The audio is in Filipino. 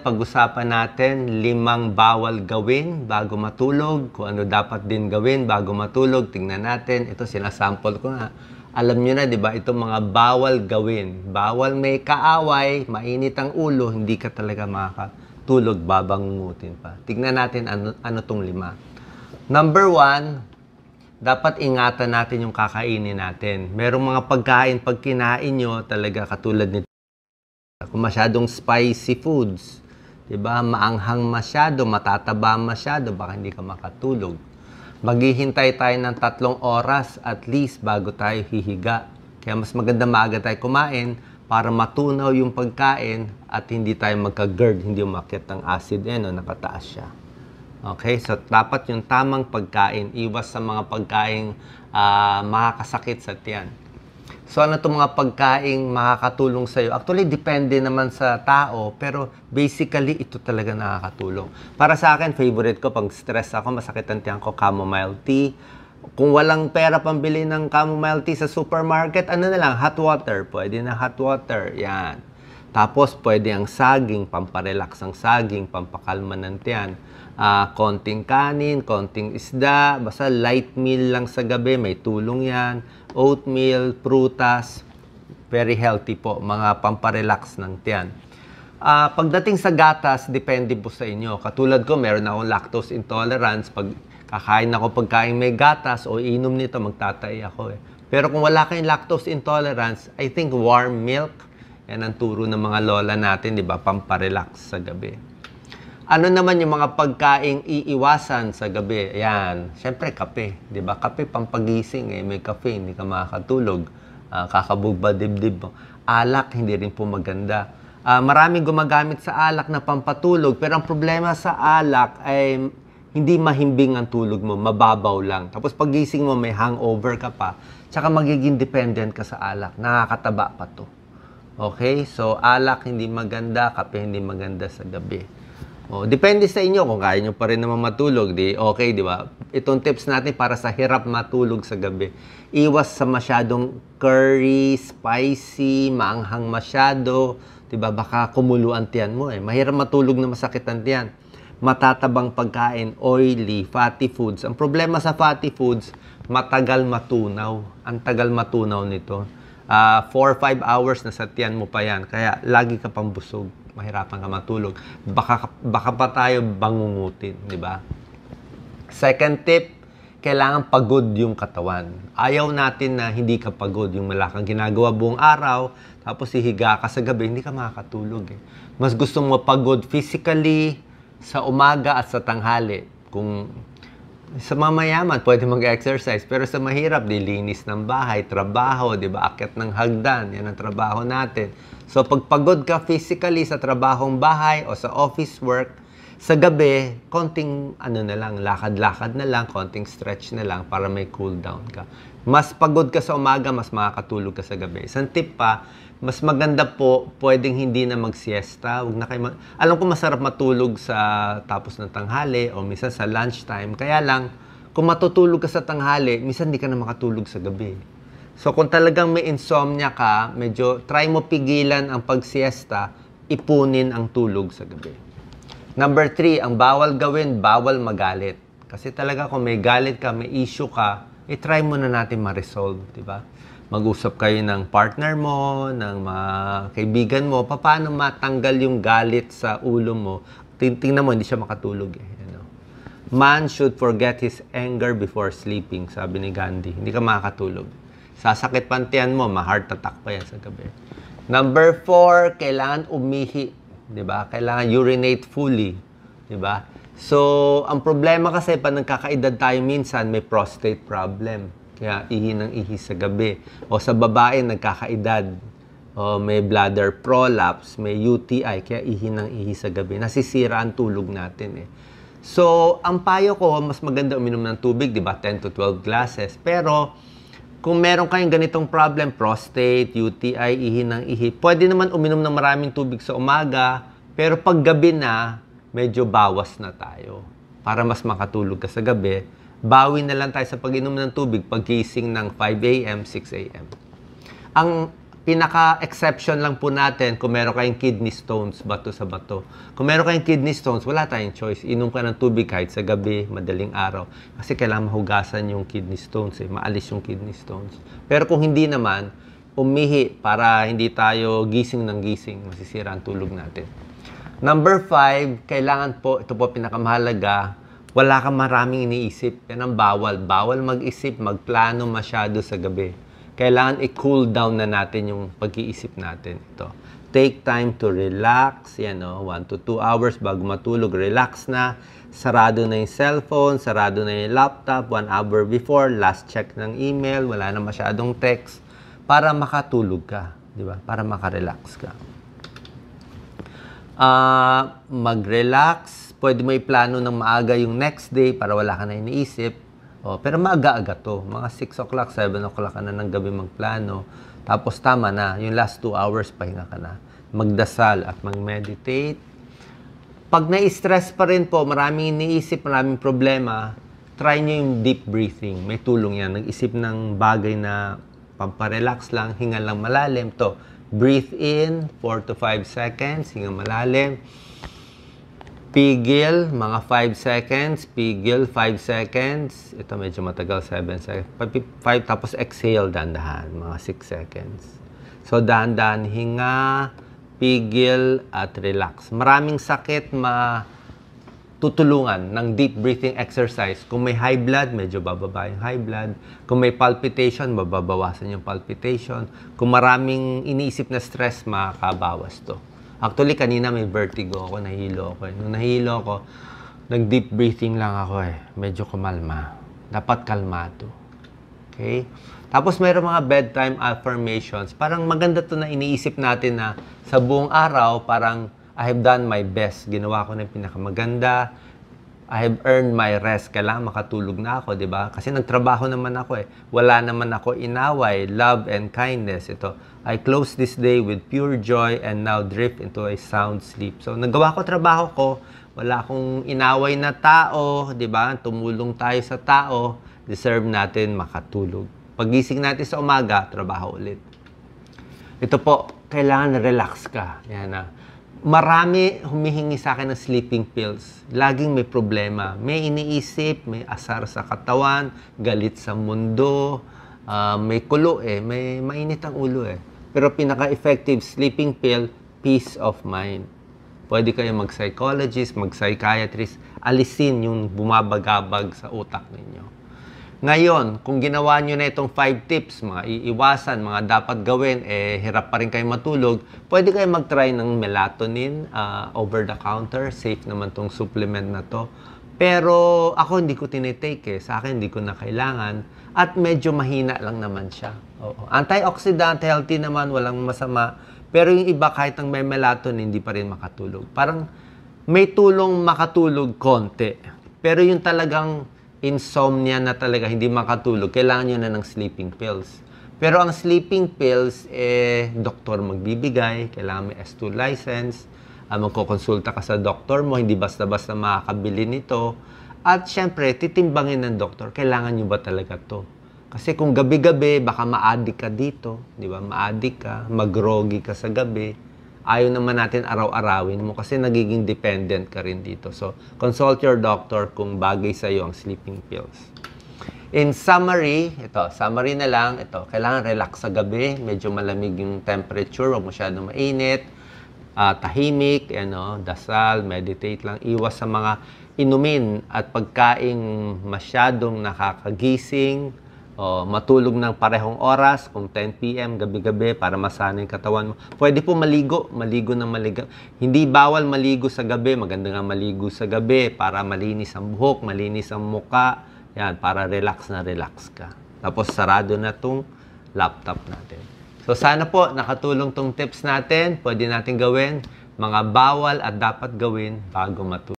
Pag-usapan natin 5 bawal gawin bago matulog, kung ano dapat din gawin bago matulog. Tingnan natin. Ito sinasample ko nga. Alam nyo na, di ba? Itong mga bawal gawin. Bawal may kaaway, mainit ang ulo, hindi ka talaga makakatulog, babangungutin pa. Tingnan natin ano tong 5. Number 1, dapat ingatan natin yung kakainin natin. Merong mga pagkain, pag kinain nyo, talaga katulad nito. Kung masyadong spicy foods, diba? Maanghang masyado, matataba masyado, baka hindi ka makatulog. Maghihintay tayo ng 3 oras at least bago tayo hihiga. Kaya mas maganda maaga tayo kumain para matunaw yung pagkain at hindi tayo magka-GERD, hindi umakyat ang acid, nakataas siya. Okay, so dapat yung tamang pagkain, iwas sa mga pagkaing makakasakit sa tiyan. So, ano itong mga pagkaing makakatulong sa'yo? Actually, depende naman sa tao, pero basically, ito talaga nakakatulong. Para sa akin, favorite ko, pag stress ako, masakit ang tiyan ko, chamomile tea. Kung walang pera pambili ng chamomile tea sa supermarket, ano na lang, hot water. Pwede na hot water, yan. Tapos, pwede ang saging, pamparelax ang saging, pampakalma ng tiyan. Konting kanin, konting isda, basta light meal lang sa gabi, may tulong yan. Oatmeal, prutas, very healthy po, mga pamparelax ng tiyan. Pagdating sa gatas, depende po sa inyo. Katulad ko, meron akong lactose intolerance. Pag kakain ako pagkain may gatas o inom nito, magtatay ako. Pero kung wala kayong lactose intolerance, I think warm milk, yan ang turo ng mga lola natin, di ba? Pamparelax sa gabi. Ano naman yung mga pagkaing iiwasan sa gabi? Ayan, syempre kape, di ba? Kape pampagising, may kape, hindi ka makakatulog. Kakabugba dibdib mo. Alak, hindi rin po maganda. Maraming gumagamit sa alak na pampatulog, pero ang problema sa alak ay hindi mahimbing ang tulog mo, mababaw lang. Tapos pagising mo, may hangover ka pa, tsaka magiging dependent ka sa alak. Nakakataba pa to. Okay? So, alak hindi maganda, kape hindi maganda sa gabi. Depende sa inyo kung kaya nyo pa rin naman matulog, di okay, di ba? Itong tips natin para sa hirap matulog sa gabi. Iwas sa masyadong curry, spicy, maanghang masyado, di ba? Baka kumulo ang tiyan mo Mahirap matulog na masakit ang tiyan. Matatabang pagkain, oily, fatty foods. Ang problema sa fatty foods, matagal matunaw. Ang tagal matunaw nito. 4-5 hours na sa tiyan mo pa yan. Kaya lagi ka pang busog. Mahirapan ka matulog. Baka pa tayo bangungutin, di ba? Second tip, kailangan pagod yung katawan. Ayaw natin na hindi ka pagod. Yung wala kang ginagawa buong araw, tapos hihiga ka sa gabi, hindi ka makakatulog. Mas gusto mo pagod physically sa umaga at sa tanghali. Kung sa mamayaman, pwede mag-exercise. Pero sa mahirap, dilinis ng bahay, trabaho, di ba? Akyat ng hagdan, yan ang trabaho natin. So, pag pagod ka physically sa trabahong bahay o sa office work, sa gabi, konting na lang, lakad-lakad na lang, konting stretch na lang para may cool down ka. Mas pagod ka sa umaga, mas makakatulog ka sa gabi. Isang tip pa, mas maganda po, pwedeng hindi na mag-siesta. Alam ko masarap matulog sa tapos ng tanghali o minsan sa lunchtime. Kaya lang, kung matutulog ka sa tanghali, minsan hindi ka na makatulog sa gabi. So, kung talagang may insomnia ka, medyo try mo pigilan ang pag-siesta, ipunin ang tulog sa gabi. Number 3, ang bawal gawin, bawal magalit. Kasi talaga kung may galit ka, may issue ka, try mo na natin ma-resolve, di ba? Mag-usap kayo ng partner mo, ng mga kaibigan mo, paano matanggal yung galit sa ulo mo. Tingnan mo, hindi siya makatulog. Man should forget his anger before sleeping, sabi ni Gandhi. Hindi ka makakatulog. Sasakit pantiyan mo, ma-heart attack pa yan sa gabi. Number 4, kailangan umihi. Diba? Kailangan urinate fully. Diba? So, ang problema kasi, pag nagkakaedad tayo minsan, may prostate problem. Kaya ihi ng ihi sa gabi. O sa babae, nagkakaedad. O may bladder prolapse, may UTI, kaya ihi ng ihi sa gabi. Nasisira ang tulog natin So, ang payo ko, mas maganda uminom ng tubig, diba? 10 to 12 glasses. Pero, kung meron kayong ganitong problem, prostate, UTI, ihi ng ihi, pwede naman uminom ng maraming tubig sa umaga, pero pag gabi na, medyo bawas na tayo. Para mas makatulog ka sa gabi, bawi na lang tayo sa pag-inom ng tubig paggising ng 5 a.m., 6 a.m. Ang pinaka-exception lang po natin kung meron kayong kidney stones, bato sa bato. Kung meron kayong kidney stones, wala tayong choice. Inom ka ng tubig kahit sa gabi, madaling araw. Kasi kailangan mahugasan yung kidney stones, maalis yung kidney stones. Pero kung hindi naman, umihi para hindi tayo gising ng gising, masisira ang tulog natin. Number 5, kailangan po, ito po pinakamahalaga, wala kang maraming iniisip. Yan ang bawal. Bawal mag-isip, magplano masyado sa gabi. Kailangan i-cool down na natin yung pag-iisip natin. Ito. Take time to relax. Yan, 1 to 2 hours bago matulog. Relax na. Sarado na yung cellphone, sarado na yung laptop. 1 hour before, last check ng email. Wala na masyadong text. Para makatulog ka. Di ba? Para makarelax ka. Mag-relax. Pwede mo i-plano ng maaga yung next day para wala ka na iniisip. Pero maaga-aga to. Mga 6 o'clock, 7 o'clock ka na ng gabi magplano. Tapos tama na. Yung last 2 hours, pahinga ka na. Magdasal at mag-meditate. Pag na-stress pa rin po, maraming iniisip, maraming problema, try nyo yung deep breathing. May tulong yan. Nag-isip ng bagay na pamparelax lang, hinga lang malalim. To, breathe in 4 to 5 seconds, hinga malalim. Pigil, mga 5 seconds. Pigil, 5 seconds. Ito medyo matagal, 7 seconds. 5, tapos exhale, dahan-dahan, mga 6 seconds. So, dahan-dahan, hinga, pigil, at relax. Maraming sakit matutulungan ng deep breathing exercise. Kung may high blood, medyo bababa yung high blood. Kung may palpitation, mababawasan yung palpitation. Kung maraming iniisip na stress, makakabawas to. Actually, kanina may vertigo ako, nahilo ako. Nung nahilo ako, nag-deep breathing lang ako Medyo kumalma. Dapat kalmado. Okay? Tapos mayroong mga bedtime affirmations. Parang maganda to na iniisip natin na sa buong araw, parang I have done my best. Ginawa ko na yung pinakamaganda. I have earned my rest. Kailangan makatulog na ako, di ba? Kasi nagtrabaho naman ako Wala naman ako inaway, love and kindness. Ito. I close this day with pure joy and now drift into a sound sleep. So, nagawa ko trabaho ko. Wala akong inaway na tao, di ba? Tumulong tayo sa tao. Deserve natin makatulog. Pagising natin sa umaga, trabaho ulit. Ito po, kailangan relax ka. Yan na. Marami humihingi sa akin ng sleeping pills. Laging may problema. May iniisip, may asar sa katawan, galit sa mundo, may kulo may mainit ang ulo Pero pinaka-effective sleeping pill, peace of mind. Pwede kayo mag-psychologist, mag-psychiatrist, alisin yung bumabagabag sa utak ninyo. Ngayon, kung ginawa nyo na itong 5 tips, mga iiwasan, mga dapat gawin, hirap pa rin kayo matulog, pwede kayo mag-try ng melatonin, over the counter, safe naman tong supplement na to. Pero ako hindi ko tinitake sa akin hindi ko na kailangan at medyo mahina lang naman siya. Antioxidant, healthy naman, walang masama. Pero yung iba kahit ang may melatonin, hindi pa rin makatulog. Parang may tulong makatulog konti. Pero yung talagang insomnia na talaga, hindi makatulog, kailangan nyo na ng sleeping pills. Pero ang sleeping pills, doktor magbibigay, kailangan may S2 license, magkukonsulta ka sa doktor mo, hindi basta-basta makakabili nito. At syempre, titimbangin ng doktor, kailangan nyo ba talaga to? Kasi kung gabi-gabi, baka ma-addict ka dito, di ba? Ma-addict ka, mag-groggy ka sa gabi. Ayaw naman natin araw-arawin mo kasi nagiging dependent ka rin dito. So, consult your doctor kung bagay sa'yo ang sleeping pills. In summary, summary na lang, kailangan relax sa gabi, medyo malamig yung temperature, huwag masyadong mainit, tahimik, dasal, meditate lang, iwas sa mga inumin at pagkaing masyadong nakakagising, matulog ng parehong oras, kung 10 p.m. gabi-gabi para masanay yung katawan mo. Pwede po maligo ng maligo. Hindi bawal maligo sa gabi, maganda nga maligo sa gabi para malinis ang buhok, malinis ang muka, yan, para relax na relax ka. Tapos sarado na tong laptop natin. So sana po nakatulong tong tips natin, pwede natin gawin, mga bawal at dapat gawin bago matulog.